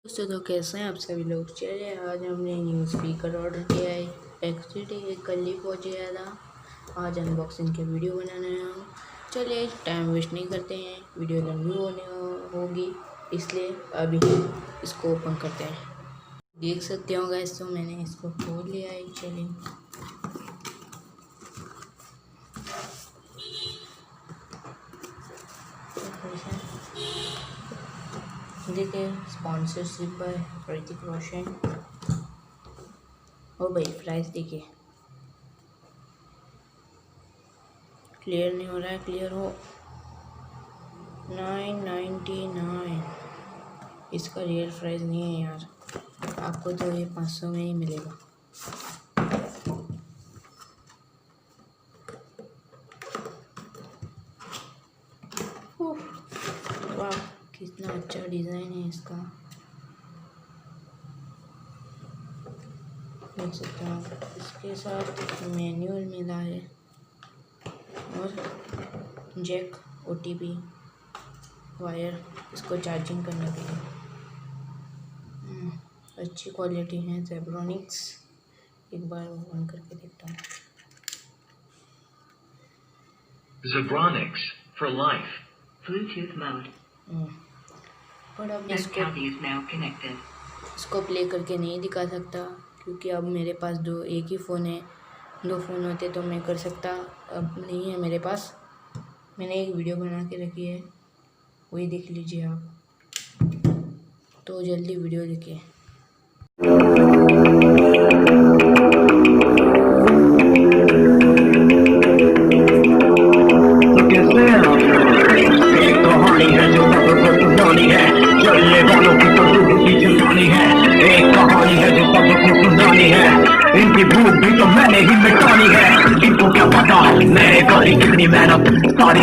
दोस्तों तो कैसे हैं आप सभी लोग। चलिए आज हमने न्यू स्पीकर ऑर्डर किया है। एक्चुअली कल ही पहुँच गया था। आज अनबॉक्सिंग की वीडियो बनाने आया हूँ। चलिए टाइम वेस्ट नहीं करते हैं, वीडियो लंबी होगी इसलिए अभी इसको ओपन करते हैं। देख सकते हो गाइस, तो मैंने इसको खोल लिया है। चलिए देखिए, स्पॉन्सरशिप बाय ऋतिक रोशन। ओ भाई प्राइस देखिए, क्लियर नहीं हो रहा है, क्लियर हो। 999। इसका रियल प्राइस नहीं है यार, आपको तो ये 500 में ही मिलेगा। वाह कितना अच्छा डिज़ाइन है इसका, देख सकते हो। इसके साथ मैनुअल मिला है और जैक, OTP वायर इसको चार्जिंग करने के लिए। अच्छी क्वालिटी है Zebronics। एक बार ऑन करके देखता हूँ। Zebronics for life. Bluetooth mode. और अब Zeb-County is now connected. इसको प्ले करके नहीं दिखा सकता क्योंकि अब मेरे पास एक ही फ़ोन है। 2 फ़ोन होते तो मैं कर सकता, अब नहीं है मेरे पास। मैंने एक वीडियो बना के रखी है, वही देख लीजिए आप। तो जल्दी वीडियो देखिए। इनकी भूख भी तो मैंने ही मिटानी है। इनको क्या पता मेरे गली कितनी मेहनत सारी